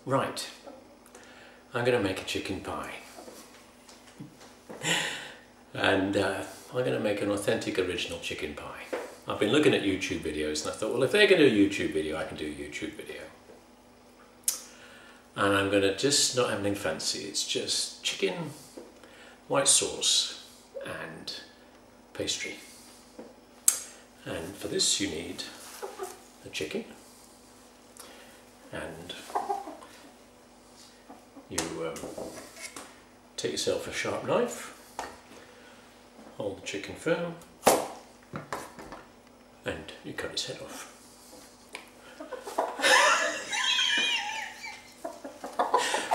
Right, I'm going to make a chicken pie. And I'm going to make an authentic original chicken pie. I've been looking at YouTube videos and I thought, well, if they can do a YouTube video, I can do a YouTube video. And I'm going to just not have anything fancy, it's just chicken, white sauce and pastry. And for this you need the chicken, and you take yourself a sharp knife, hold the chicken firm, and you cut its head off.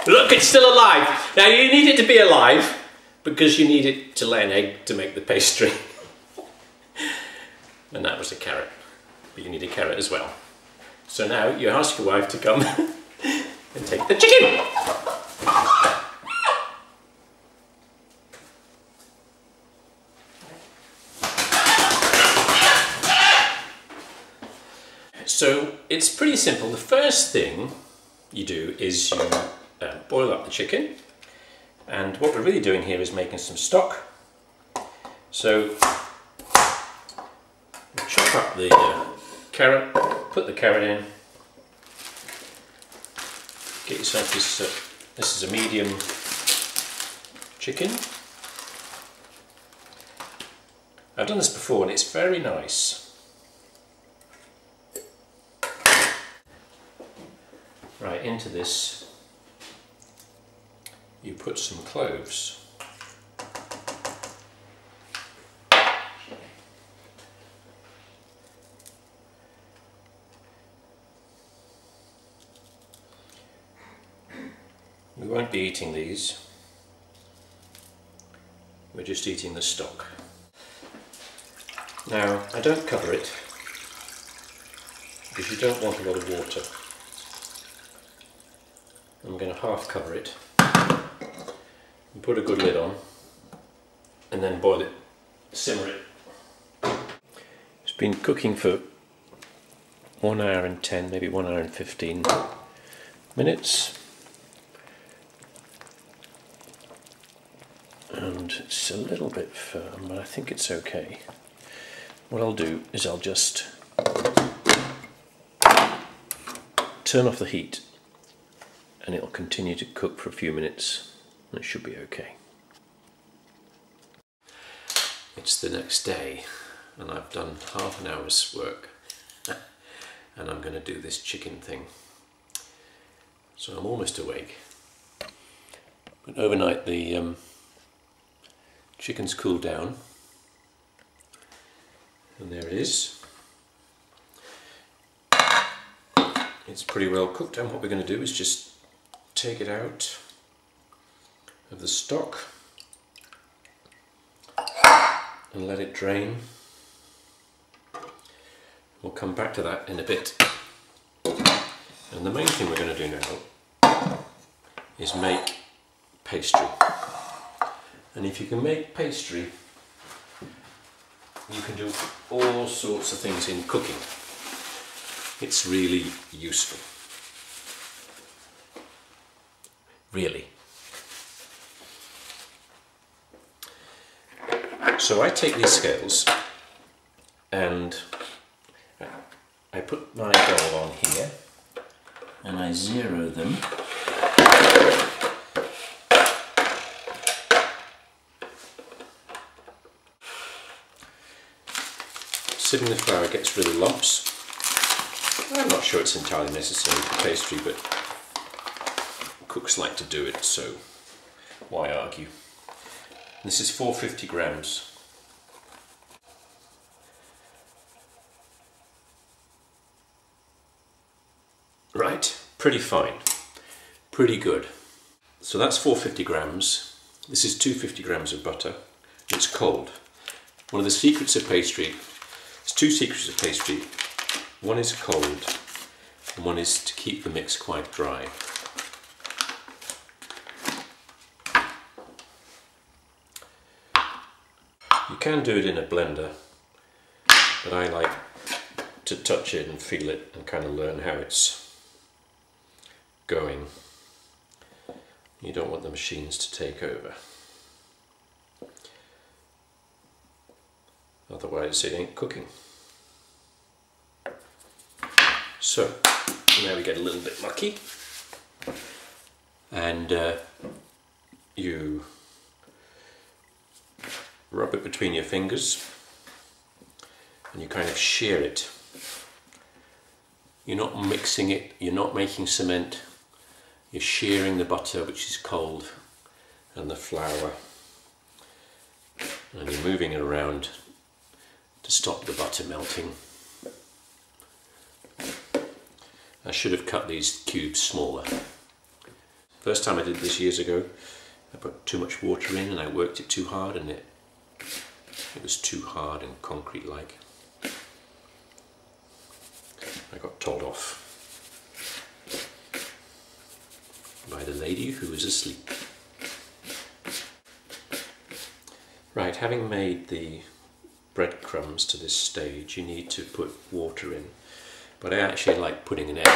Look, it's still alive! Now you need it to be alive because you need it to lay an egg to make the pastry. And that was a carrot, but you need a carrot as well. So now you ask your wife to come and take the chicken! So it's pretty simple. The first thing you do is you boil up the chicken, and what we're really doing here is making some stock. So chop up the carrot, put the carrot in, get yourself this is a medium chicken. I've done this before and it's very nice. Right, into this you put some cloves. We won't be eating these, we're just eating the stock. Now, I don't cover it because you don't want a lot of water. I'm going to half cover it and put a good lid on and then boil it, simmer it. It's been cooking for 1 hour and 10, maybe 1 hour and 15 minutes. And it's a little bit firm, but I think it's okay. What I'll do is I'll just turn off the heat and it'll continue to cook for a few minutes and it should be okay. It's the next day and I've done half an hour's work and I'm going to do this chicken thing. So I'm almost awake. But overnight the chicken's cooled down and there it is. It's pretty well cooked, and what we're going to do is just take it out of the stock and let it drain. We'll come back to that in a bit. And the main thing we're going to do now is make pastry. And if you can make pastry, you can do all sorts of things in cooking. It's really useful. Really. So I take these scales and I put my dough on here and I zero them. Sieving the flour gets rid of lumps. I'm not sure it's entirely necessary for pastry, but cooks like to do it, so why argue? This is 450 grams. Right, pretty fine, pretty good. So that's 450 grams. This is 250 grams of butter. It's cold. One of the secrets of pastry, there's two secrets of pastry. One is cold and one is to keep the mix quite dry. You can do it in a blender, but I like to touch it and feel it and kind of learn how it's going. You don't want the machines to take over. Otherwise it ain't cooking. So now we get a little bit mucky, and you rub it between your fingers and you kind of shear it. You're not mixing it, you're not making cement, you're shearing the butter, which is cold, and the flour, and you're moving it around to stop the butter melting. I should have cut these cubes smaller. First time I did this years ago, I put too much water in and I worked it too hard, and it was too hard and concrete-like. I got told off by the lady who was asleep. Right, having made the breadcrumbs to this stage, you need to put water in, but I actually like putting an egg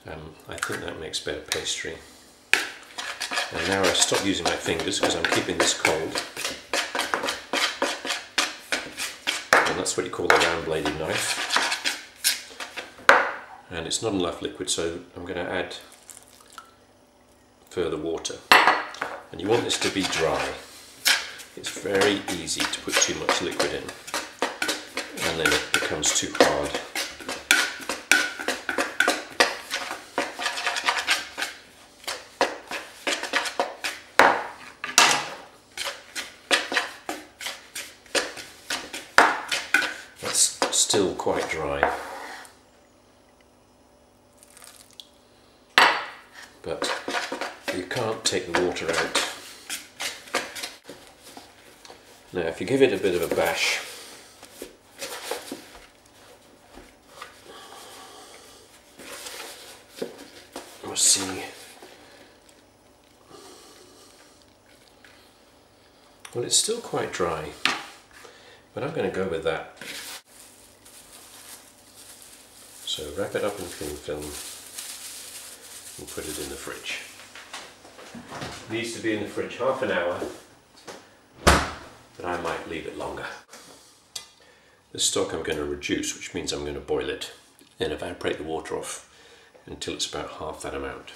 in. I think that makes better pastry. And now I stop using my fingers because I'm keeping this cold. And that's what you call a round-bladed knife. And it's not enough liquid, so I'm going to add further water. And you want this to be dry. It's very easy to put too much liquid in, and then it becomes too hard. That's still quite dry, but you can't take the water out. Now if you give it a bit of a bash, we'll see. Well, it's still quite dry, but I'm going to go with that. So wrap it up in cling film and put it in the fridge. It needs to be in the fridge half an hour, but I might leave it longer. This stock I'm going to reduce, which means I'm going to boil it, then evaporate the water off until it's about half that amount.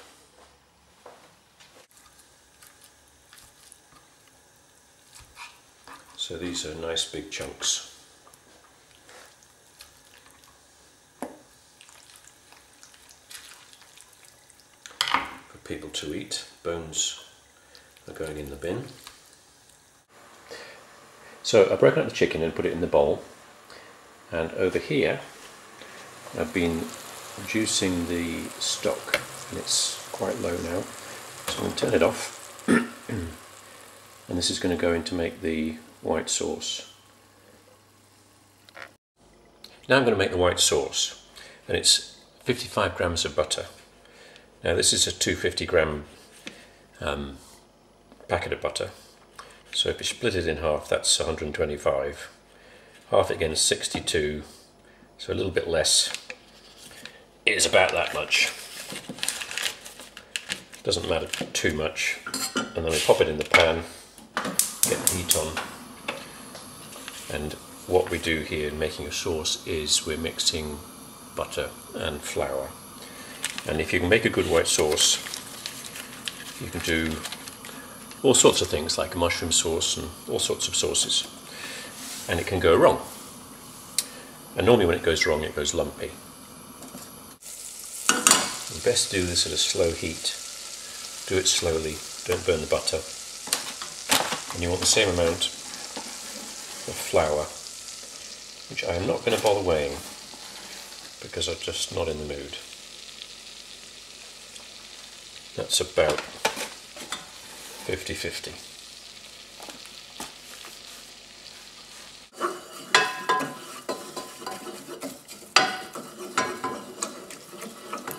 So these are nice big chunks. For people to eat. Bones are going in the bin. So I've broken up the chicken and put it in the bowl, and over here I've been reducing the stock, and it's quite low now, so I'm going to turn it off and this is going to go in to make the white sauce. Now I'm going to make the white sauce, and it's 55 grams of butter. Now this is a 250 gram packet of butter. So if you split it in half, that's 125. Half it again is 62, so a little bit less. It is about that much. Doesn't matter too much. And then we pop it in the pan, get the heat on. And what we do here in making a sauce is we're mixing butter and flour. And if you can make a good white sauce, you can do all sorts of things like a mushroom sauce and all sorts of sauces, and it can go wrong, and normally when it goes wrong it goes lumpy. You best do this at a slow heat. Do it slowly, don't burn the butter, and you want the same amount of flour, which I am not going to bother weighing because I'm just not in the mood. That's about 50-50.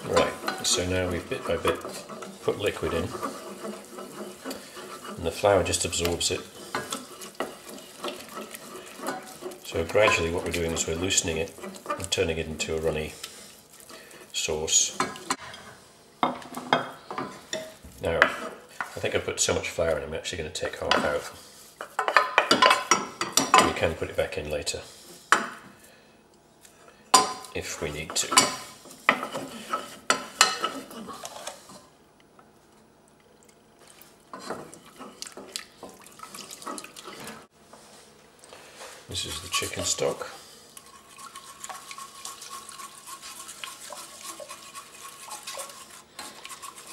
Right, so now we've bit by bit put liquid in, and the flour just absorbs it. So gradually what we're doing is we're loosening it and turning it into a runny sauce. think I put so much flour in, I'm actually going to take half out. We can put it back in later if we need to. This is the chicken stock.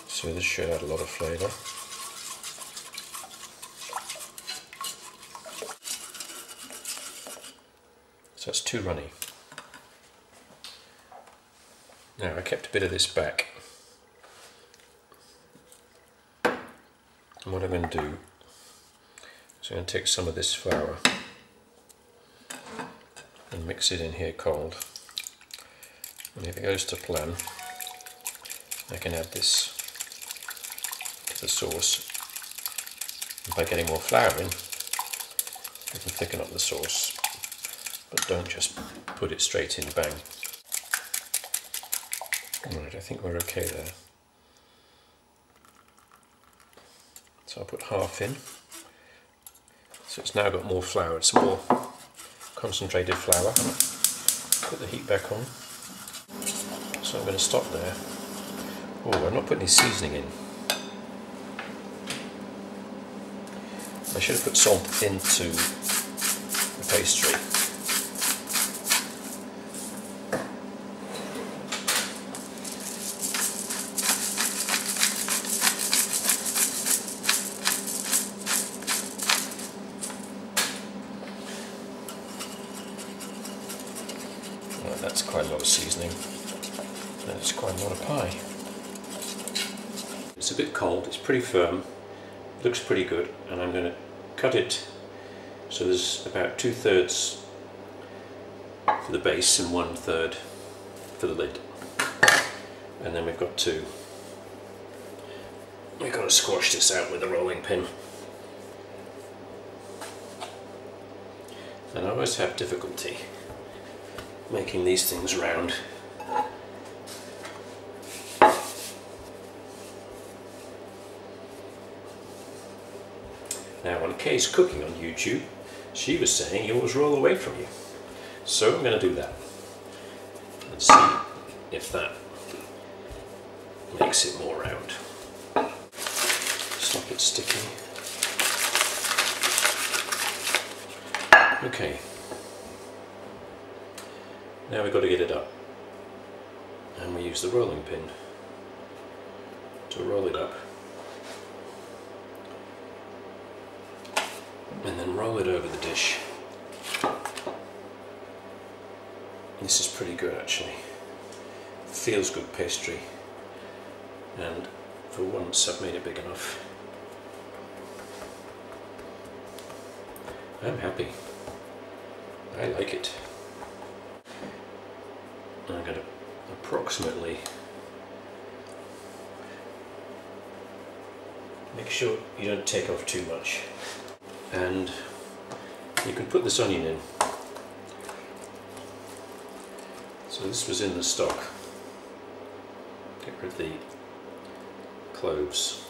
So this should add a lot of flavour. So it's too runny. Now I kept a bit of this back. And what I'm going to do is I'm going to take some of this flour and mix it in here cold. And if it goes to plan, I can add this to the sauce. And by getting more flour in, you can thicken up the sauce, but don't just put it straight in, bang. Alright, I think we're okay there. So I'll put half in. So it's now got more flour, it's more concentrated flour. Put the heat back on. So I'm going to stop there. Oh, I'm not putting any seasoning in. I should have put salt into the pastry. Well, that's quite a lot of seasoning. That's quite a lot of pie. It's a bit cold, it's pretty firm, looks pretty good, and I'm going to cut it so there's about 2/3 for the base and 1/3 for the lid. And then we've got to squash this out with a rolling pin. And I always have difficulty making these things round. Now when Kay's cooking on YouTube, she was saying yours roll away from you. So I'm going to do that and see if that makes it more round. Stop it sticking. Okay. Now we've got to get it up. And we use the rolling pin to roll it up. And then roll it over the dish. This is pretty good actually. Feels good pastry. And for once I've made it big enough. I'm happy. I like it. I'm going to approximately make sure you don't take off too much. And you can put this onion in. So this was in the stock. Get rid of the cloves.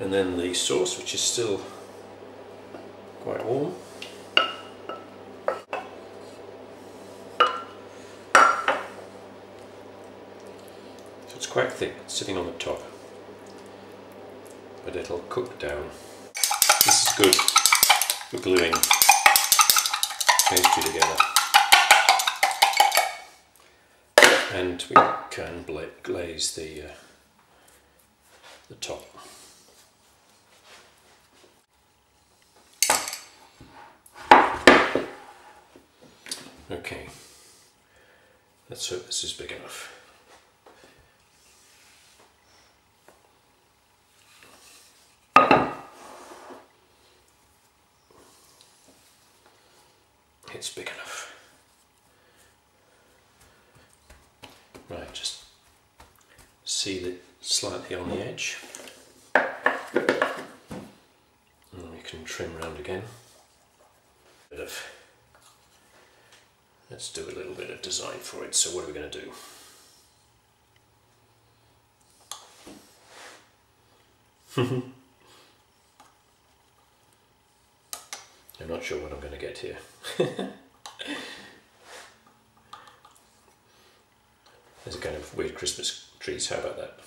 And then the sauce, which is still quite warm. So it's quite thick, sitting on the top. But it'll cook down. This is good for gluing pastry together. And we can glaze the top. Okay, let's hope this is big enough. It's big enough. Right, just seal it slightly on the edge. And we can trim around again. Let's do a little bit of design for it. So what are we going to do? I'm not sure what I'm going to get here. There's a kind of weird Christmas trees, how about that?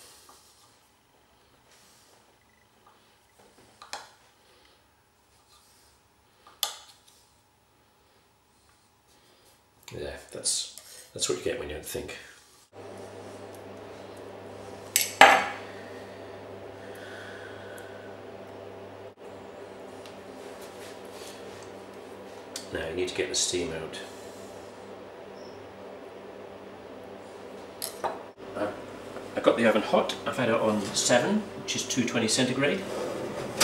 Yeah, that's what you get when you don't think. Now you need to get the steam out. I've got the oven hot. I've had it on 7, which is 220 centigrade.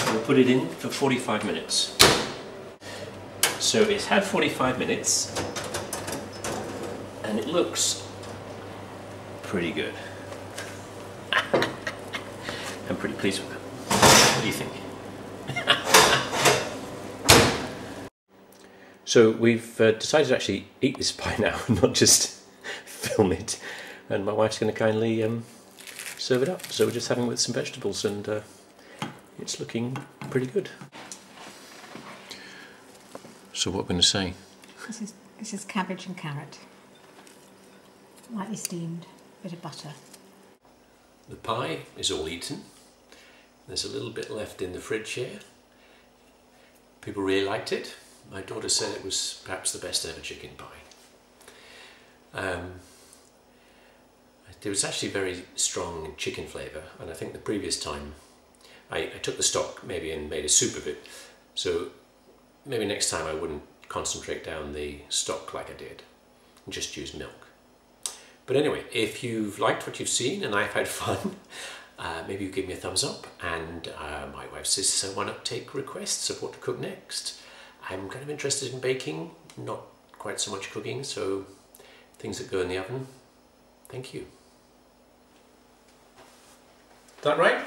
We'll put it in for 45 minutes. So it's had 45 minutes and it looks pretty good. I'm pretty pleased with that. What do you think? So we've decided to actually eat this pie now, not just film it. And my wife's going to kindly serve it up. So we're just having it with some vegetables, and it's looking pretty good. So what we're going to say? This is cabbage and carrot, lightly steamed, bit of butter. The pie is all eaten. There's a little bit left in the fridge here. People really liked it. My daughter said it was perhaps the best ever chicken pie. There was actually very strong chicken flavour, and I think the previous time I took the stock maybe and made a soup of it, so maybe next time I wouldn't concentrate down the stock like I did and just use milk. But anyway, if you've liked what you've seen and I've had fun, maybe you give me a thumbs up, and my wife says, so why not take requests of what to cook next? I'm kind of interested in baking, not quite so much cooking, so things that go in the oven. Thank you. Is that right?